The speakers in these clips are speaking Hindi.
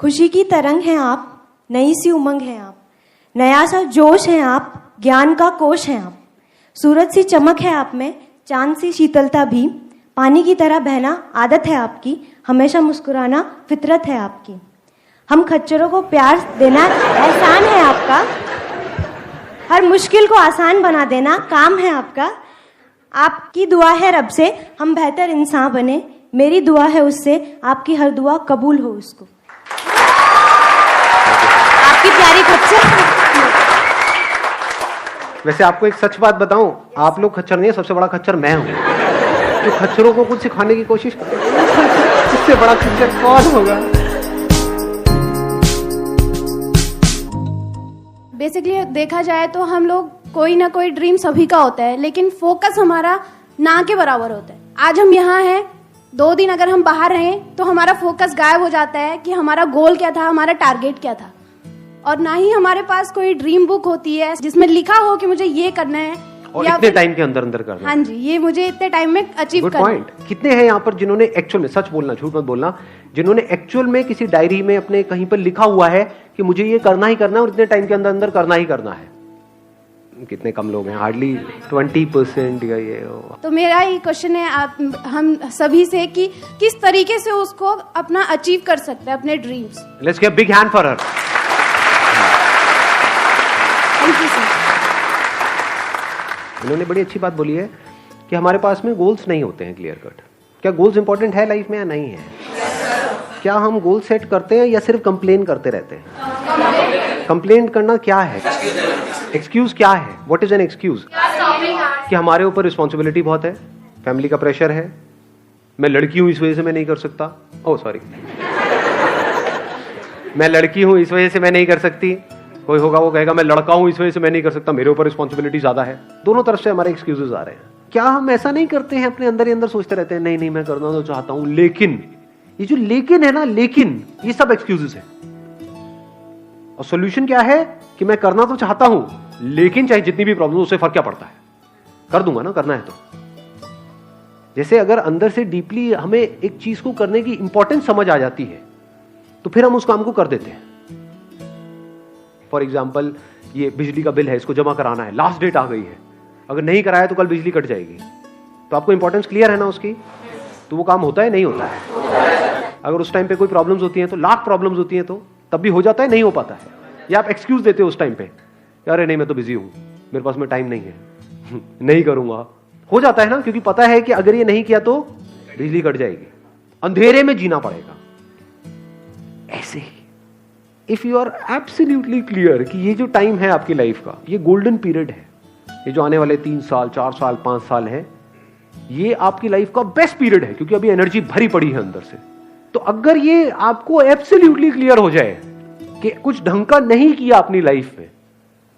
खुशी की तरंग हैं आप, नई सी उमंग हैं आप, नया सा जोश हैं आप, ज्ञान का कोश हैं आप, सूरज सी चमक है आप में, चांद सी शीतलता भी, पानी की तरह बहना आदत है आपकी, हमेशा मुस्कुराना फितरत है आपकी। हम खच्चरों को प्यार देना एहसान है आपका, हर मुश्किल को आसान बना देना काम है आपका। आपकी दुआ है रब से हम बेहतर इंसान बने, मेरी दुआ है उससे आपकी हर दुआ कबूल हो उसको। आपकी प्यारी खच्चर। वैसे आपको एक सच बात बताऊं, आप लोग खच्चर नहीं है, सबसे बड़ा खच्चर मैं हूं, जो खच्चरों को कुछ सिखाने की कोशिश कर इससे बड़ा खच्चर कौन होगा। बेसिकली देखा जाए तो हम लोग कोई ना कोई ड्रीम सभी का होता है, लेकिन फोकस हमारा ना के बराबर होता है। आज हम यहाँ हैं, 2 दिन अगर हम बाहर रहें तो हमारा फोकस गायब हो जाता है कि हमारा गोल क्या था, हमारा टारगेट क्या था। और ना ही हमारे पास कोई ड्रीम बुक होती है जिसमें लिखा हो कि मुझे ये करना है और इतने टाइम के अंदर अंदर करना है। हाँ जी, ये मुझे इतने टाइम में अचीव करना है। कितने हैं यहाँ पर जिन्होंने एक्चुअल में, सच बोलना झूठ मत बोलना, जिन्होंने एक्चुअल में किसी डायरी में अपने कहीं पर लिखा हुआ है कि मुझे ये करना ही करना है और इतने टाइम के अंदर अंदर करना ही करना है? कितने कम लोग हैं, हार्डली 20% या ये। तो मेरा ये क्वेश्चन है आप हम सभी से कि किस तरीके से उसको अपना अचीव कर सकते हैं अपने dreams. Let's give big hand for her. Thank you sir. इन्होंने बड़ी अच्छी बात बोली है कि हमारे पास में गोल्स नहीं होते हैं क्लियर कट। क्या गोल्स इंपॉर्टेंट है लाइफ में या नहीं है? क्या हम गोल सेट करते हैं या सिर्फ कंप्लेन करते रहते हैं? कंप्लेन करना क्या है? एक्सक्यूज क्या है? What is an excuse? कि हमारे ऊपर रिस्पॉन्सिबिलिटी बहुत है, फैमिली का प्रेशर है, मैं लड़की हूं इस वजह से मैं नहीं कर सकता, ओह सॉरी, मैं लड़की हूं इस वजह से मैं नहीं कर सकती, कोई होगा वो कहेगा मैं लड़का हूं इस वजह से मैं नहीं कर सकता, मेरे ऊपर रिस्पॉन्सिबिलिटी ज्यादा है। दोनों तरफ से हमारे एक्सक्यूजेस आ रहे हैं। क्या हम ऐसा नहीं करते हैं, अपने अंदर ही अंदर सोचते रहते हैं नहीं नहीं मैं करना तो चाहता हूं लेकिन, ये जो लेकिन है ना, लेकिन ये सब एक्सक्यूजेस है। और सॉल्यूशन क्या है कि मैं करना तो चाहता हूं लेकिन चाहे जितनी भी प्रॉब्लम, उससे फर्क क्या पड़ता है, कर दूंगा ना, करना है तो। जैसे अगर अंदर से डीपली हमें एक चीज को करने की इंपॉर्टेंस समझ आ जाती है तो फिर हम उस काम को कर देते हैं। फॉर एग्जाम्पल, ये बिजली का बिल है, इसको जमा कराना है, लास्ट डेट आ गई है, अगर नहीं कराया तो कल बिजली कट जाएगी, तो आपको इंपॉर्टेंस क्लियर है ना उसकी, तो वो काम होता है नहीं होता है? अगर उस टाइम पे कोई प्रॉब्लम्स होती हैं तो, लाख प्रॉब्लम्स होती हैं तो तब भी हो जाता है नहीं हो पाता है? या आप एक्सक्यूज देते हो उस टाइम पे, अरे नहीं मैं तो बिजी हूं, मेरे पास में टाइम नहीं है नहीं करूंगा, हो जाता है ना, क्योंकि पता है कि अगर ये नहीं किया तो बिजली कट जाएगी, अंधेरे में जीना पड़ेगा। ऐसे ही if you are absolutely clear कि ये जो टाइम है आपकी लाइफ का, ये गोल्डन पीरियड है, ये जो आने वाले 3 साल 4 साल 5 साल है, ये आपकी लाइफ का बेस्ट पीरियड है, क्योंकि अभी एनर्जी भरी पड़ी है अंदर से। तो अगर ये आपको एब्सोल्युटली क्लियर हो जाए कि कुछ ढंग का नहीं किया अपनी लाइफ में,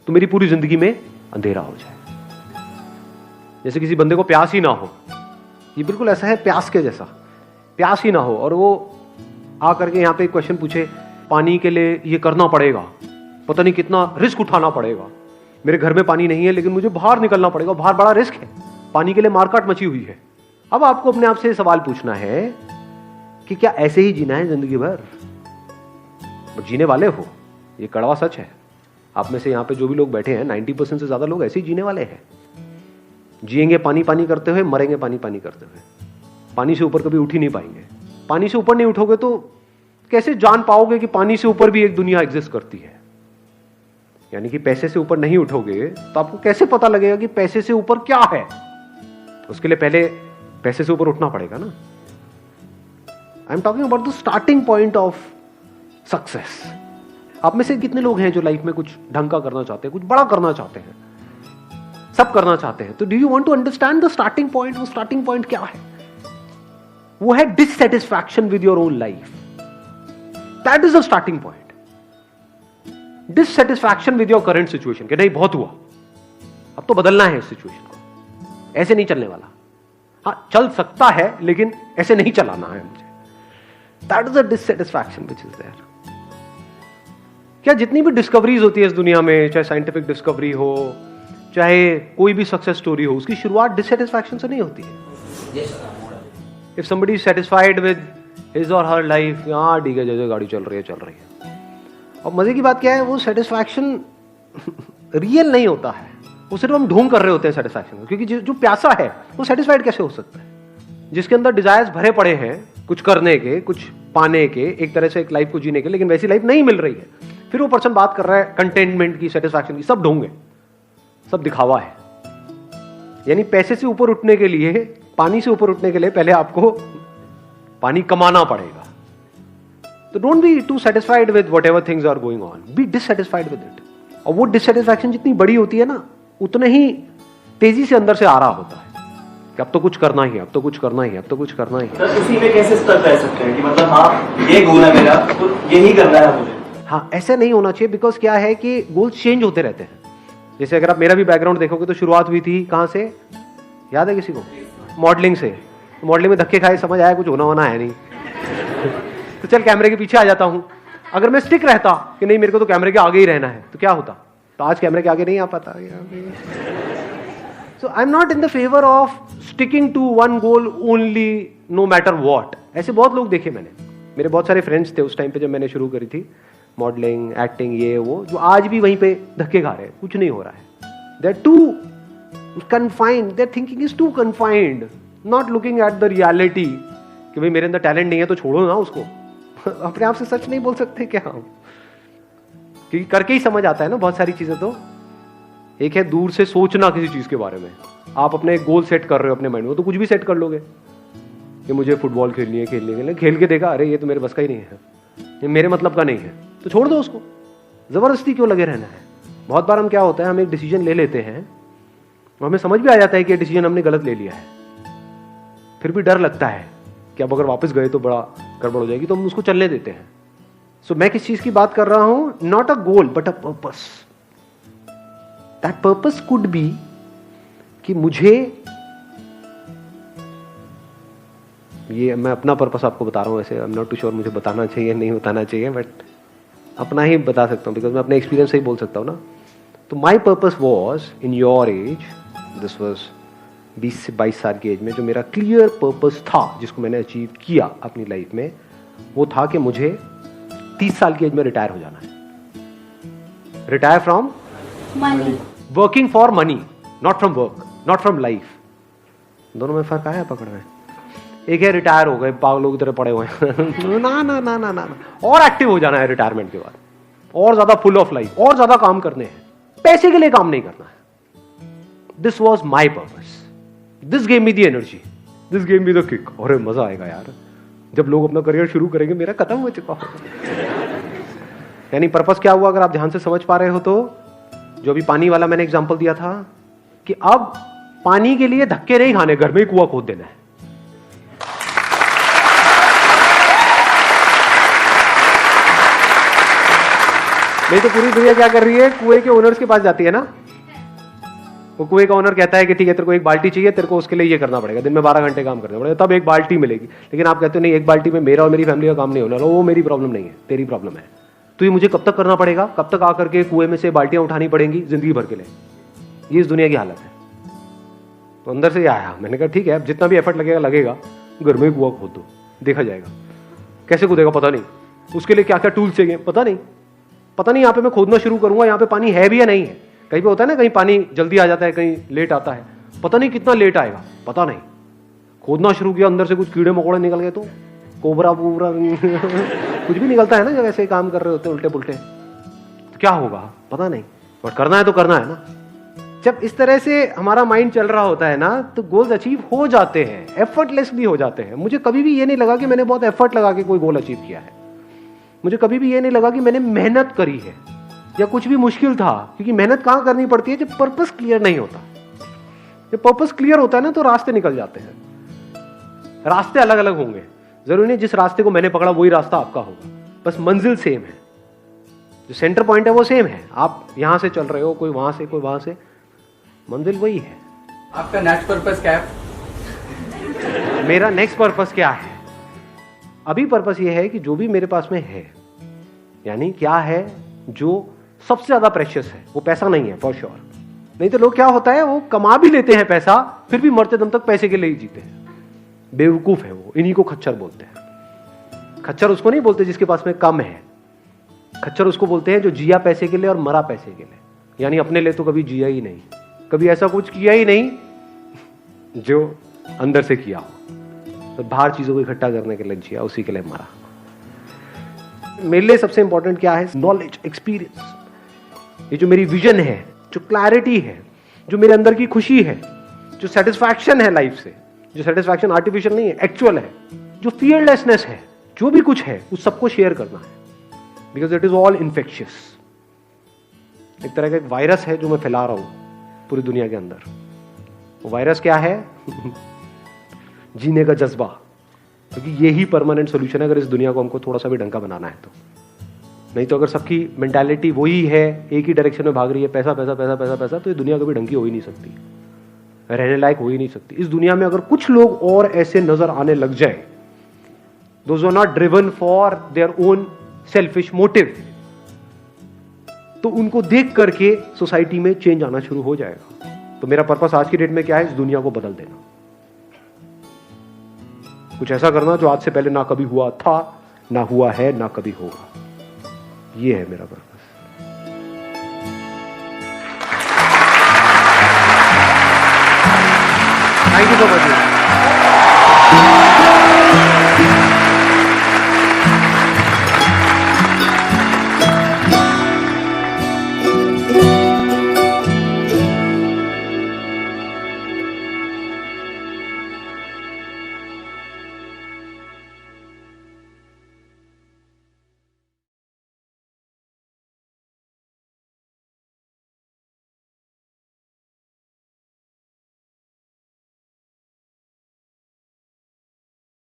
तो मेरी पूरी जिंदगी में अंधेरा हो जाए। जैसे किसी बंदे को प्यास ही ना हो, ये बिल्कुल ऐसा है प्यास के जैसा, प्यास ही ना हो और वो आकर के यहां पे एक क्वेश्चन पूछे, पानी के लिए ये करना पड़ेगा, पता नहीं कितना रिस्क उठाना पड़ेगा, मेरे घर में पानी नहीं है लेकिन मुझे बाहर निकलना पड़ेगा, बाहर बड़ा रिस्क है, पानी के लिए मारकाट मची हुई है। अब आपको अपने आप से सवाल पूछना है कि क्या ऐसे ही जीना है जिंदगी भर? जीने वाले हो, ये कड़वा सच है। आप में से यहाँ पे जो भी लोग बैठे हैं 90% से ज्यादा लोग ऐसे ही जीने वाले हैं। जिएंगे पानी पानी करते हुए, मरेंगे पानी पानी करते हुए, पानी से ऊपर कभी उठ ही नहीं पाएंगे। पानी से ऊपर नहीं उठोगे तो कैसे जान पाओगे कि पानी से ऊपर भी एक दुनिया एग्जिस्ट करती है? यानी कि पैसे से ऊपर नहीं उठोगे तो आपको कैसे पता लगेगा कि पैसे से ऊपर क्या है? उसके लिए पहले पैसे से ऊपर उठना पड़ेगा ना। I am talking about the starting point of success. आप में से कितने लोग हैं जो लाइफ में कुछ ढंग का करना चाहते हैं, कुछ बड़ा करना चाहते हैं, सब करना चाहते हैं? तो do you want to understand the starting point? वो स्टार्टिंग पॉइंट क्या है? वो है dissatisfaction with your own life. That is the starting point. Dissatisfaction with your current situation, कि नहीं बहुत हुआ, अब तो बदलना है इस सिचुएशन को, ऐसे नहीं चलने वाला। हाँ चल सकता है लेकिन ऐसे नहीं चलाना है मुझे। That is the dissatisfaction which is there. क्या जितनी भी डिस्कवरीज होती है इस दुनिया में, चाहे साइंटिफिक डिस्कवरी हो, चाहे कोई भी सक्सेस स्टोरी हो, उसकी शुरुआत डिससैटिस्फैक्शन से नहीं होती है। If somebody is satisfied with his और हर लाइफ, यहाँ डीके जैसे गाड़ी चल रही है। और मजे की बात क्या है, वो सेटिस्फैक्शन रियल नहीं होता है, वो सिर्फ हम ढोंग कर रहे होते हैं सेटिस्फैक्शन, क्योंकि जो प्यासा है वो सेटिस्फाइड कैसे हो सकता है? जिसके अंदर डिजायर्स भरे पड़े हैं कुछ करने के, कुछ पाने के, एक तरह से एक लाइफ को जीने के, लेकिन वैसी लाइफ नहीं मिल रही है, फिर वो पर्सन बात कर रहा है कंटेनमेंट की, सेटिस्फैक्शन की। सब ढोंग है, सब दिखावा है। यानी पैसे से ऊपर उठने के लिए, पानी से ऊपर उठने के लिए पहले आपको पानी कमाना पड़ेगा। तो don't be too satisfied with whatever things are going on, be dissatisfied with it. और वो डिससेटिस्फैक्शन जितनी बड़ी होती है ना, उतने ही तेजी से अंदर से आ रहा होता है कि अब तो कुछ करना ही है, अब तो कुछ करना ही है, अब तो कुछ करना ही है। तो इसी में कैसे स्टक रह सकते हैं कि मतलब हाँ ये गोल है मेरा, तो यही करना है मुझे? हाँ, ऐसे नहीं होना चाहिए, बिकॉज क्या है कि गोल्स चेंज होते रहते हैं। जैसे अगर आप मेरा भी बैकग्राउंड देखोगे तो शुरुआत हुई थी कहाँ से, याद है किसी को? मॉडलिंग से। मॉडलिंग में धक्के खाए, समझ आया कुछ होना होना है नहीं तो चल कैमरे के पीछे आ जाता हूं। अगर मैं स्टिक रहता कि नहीं मेरे को तो कैमरे के आगे ही रहना है, तो क्या होता? तो आज कैमरे के आगे नहीं आ पाता। So I am not in the favour of sticking to one goal only, no matter what. ऐसे बहुत लोग देखे मैंने, मेरे बहुत सारे फ्रेंड्स थे उस टाइम पे जब मैंने शुरू करी थी मॉडलिंग, एक्टिंग, ये वो, जो आज भी वहीं पे धक्के खा रहे हैं, कुछ नहीं हो रहा है। They are too confined, their thinking is too confined, not looking at the reality कि भाई मेरे अंदर टैलेंट नहीं है तो छोड़ो ना उसको अपने आप से सच नहीं बोल सकते क्या हम? क्योंकि करके ही समझ आता है ना बहुत सारी चीजें। तो एक है दूर से सोचना किसी चीज के बारे में, आप अपने गोल सेट कर रहे हो अपने माइंड में, तो कुछ भी सेट कर लोगे कि मुझे फुटबॉल खेलनी है, खेलने के लिए खेल के देखा, अरे ये तो मेरे बस का ही नहीं है, ये मेरे मतलब का नहीं है, तो छोड़ दो उसको। जबरदस्ती क्यों लगे रहना है? बहुत बार हम क्या होता है, हम एक डिसीजन ले लेते हैं और हमें समझ भी आ जाता है कि ये डिसीजन हमने गलत ले लिया है, फिर भी डर लगता है कि अब अगर वापस गए तो बड़ा गड़बड़ हो जाएगी, तो हम उसको चलने देते हैं। सो मैं किस चीज की बात कर रहा हूं? Not a goal but a purpose. That purpose could be कि मुझे, ये मैं अपना पर्पस आपको बता रहा हूं, वैसे I am not too sure मुझे बताना चाहिए नहीं बताना चाहिए, बट अपना ही बता सकता हूं बिकॉज मैं अपने एक्सपीरियंस से ही बोल सकता हूं ना। तो my purpose was in your age, this was 20 से 22 साल की एज में, जो मेरा क्लियर पर्पस था जिसको मैंने अचीव किया अपनी लाइफ में, वो था कि मुझे 30 साल की एज में रिटायर हो जाना है। Retire from money, working for money, not from work, not from life. दोनों में फर्क आया पकड़ में? एक है रिटायर हो गए पागलों की तरह पड़े हुए हैं ना ना ना ना ना, और एक्टिव हो जाना है रिटायरमेंट के बाद, और ज्यादा फुल ऑफ लाइफ, और ज्यादा काम करने हैं, पैसे के लिए काम नहीं करना है। This was my purpose, this gave me the energy, this gave me the kick. और मजा आएगा यार जब लोग अपना करियर शुरू करेंगे, मेरा खत्म हो चुका होगा। यानी पर्पस क्या हुआ अगर आप ध्यान से समझ पा रहे हो तो? जो अभी पानी वाला मैंने एग्जांपल दिया था कि अब पानी के लिए धक्के नहीं खाने, घर में ही कुआं खोद देना है। नहीं तो पूरी दुनिया क्या कर रही है, कुएं के ओनर्स के पास जाती है ना, वो कुएं का ओनर कहता है कि ठीक है तेरे को एक बाल्टी चाहिए, तेरे को उसके लिए ये करना पड़ेगा, दिन में 12 घंटे काम करना पड़ेगा, तब एक बाल्टी मिलेगी। लेकिन आप कहते हो नहीं, एक बाल्टी में मेरा और मेरी फैमिली का काम नहीं होना, वो मेरी प्रॉब्लम नहीं है, तेरी प्रॉब्लम है। तो ये मुझे कब तक करना पड़ेगा, कब तक आकर के कुएं में से बाल्टियां उठानी पड़ेंगी जिंदगी भर के लिए? ये इस दुनिया की हालत है। तो अंदर से आया, मैंने कहा ठीक है अब जितना भी एफर्ट लगेगा घर में कुआं खोद दो, देखा जाएगा। कैसे कूदेगा पता नहीं, उसके लिए क्या क्या टूल्स चाहिए पता नहीं। यहाँ पे मैं खोदना शुरू करूंगा, यहाँ पे पानी है भी या नहीं है। कहीं पे होता है ना, कहीं पानी जल्दी आ जाता है, कहीं लेट आता है, पता नहीं कितना लेट आएगा, पता नहीं। खोदना शुरू किया, अंदर से कुछ कीड़े मकोड़े निकल गए तो कोबरा वोबरा कुछ भी निकलता है ना जब ऐसे काम कर रहे होते उल्टे पुल्टे, तो क्या होगा पता नहीं, और करना है तो करना है ना। जब इस तरह से हमारा माइंड चल रहा होता है ना, तो गोल्स अचीव हो जाते हैं, एफर्टलेसली हो जाते हैं। मुझे कभी भी ये नहीं लगा कि मैंने बहुत एफर्ट लगा के कोई गोल अचीव किया है, मुझे कभी भी ये नहीं लगा कि मैंने मेहनत करी है या कुछ भी मुश्किल था, क्योंकि मेहनत कहां करनी पड़ती है जब पर्पस क्लियर नहीं होता। जब पर्पस क्लियर होता है ना, तो रास्ते निकल जाते हैं। रास्ते अलग अलग होंगे, जरूरी नहीं जिस रास्ते को मैंने पकड़ा वही रास्ता आपका होगा, बस मंजिल सेम है, जो सेंटर पॉइंट है वो सेम है। आप यहां से चल रहे हो, कोई वहां से कोई वहां से, मंजिल वही है। आपका नेक्स्ट पर्पस क्या है? मेरा नेक्स्ट पर्पस क्या है? अभी पर्पस ये है कि जो भी मेरे पास में है, यानी क्या है जो सबसे ज्यादा प्रेशियस है, वो पैसा नहीं है फॉर श्योर। नहीं तो लोग क्या होता है, वो कमा भी लेते हैं पैसा, फिर भी मरते दम तक पैसे के लिए ही जीते हैं। बेवकूफ है वो, इन्हीं को खच्चर बोलते हैं। खच्चर उसको नहीं बोलते जिसके पास में कम है, खच्चर उसको बोलते हैं जो जिया पैसे के लिए और मरा पैसे के लिए, यानी अपने लिए तो कभी जिया ही नहीं, कभी ऐसा कुछ किया ही नहीं जो अंदर से किया हो, तो बाहर चीजों को इकट्ठा करने के लिए जिया, उसी के लिए मरा। मेरे लिए सबसे इंपॉर्टेंट क्या है? Knowledge, experience. ये जो मेरी विजन है, जो क्लैरिटी है, जो मेरे अंदर की खुशी है, जो सेटिस्फैक्शन है लाइफ से, जो सेटिस्फैक्शन आर्टिफिशियल नहीं है, एक्चुअल है, जो फियरलेसनेस है, जो भी कुछ है उस सबको शेयर करना है, because it is all infectious. एक तरह का एक वायरस है जो मैं फैला रहा हूं पूरी दुनिया के अंदर। वो वायरस क्या है? जीने का जज्बा, क्योंकि यही परमानेंट सोल्यूशन है अगर इस दुनिया को हमको थोड़ा सा भी ढंग का बनाना है तो। नहीं तो अगर सबकी मेंटालिटी वही है, एक ही डायरेक्शन में भाग रही है, पैसा पैसा पैसा पैसा पैसा, तो ये दुनिया कभी ढंग की हो ही नहीं सकती, रहने लायक हो ही नहीं सकती। इस दुनिया में अगर कुछ लोग और ऐसे नजर आने लग जाए, those are not driven for their own selfish motive, तो उनको देख करके सोसाइटी में चेंज आना शुरू हो जाएगा। तो मेरा पर्पस आज की डेट में क्या है? इस दुनिया को बदल देना, कुछ ऐसा करना जो आज से पहले ना कभी हुआ था, ना हुआ है, ना कभी होगा। ये है मेरा purpose. Thank you so much.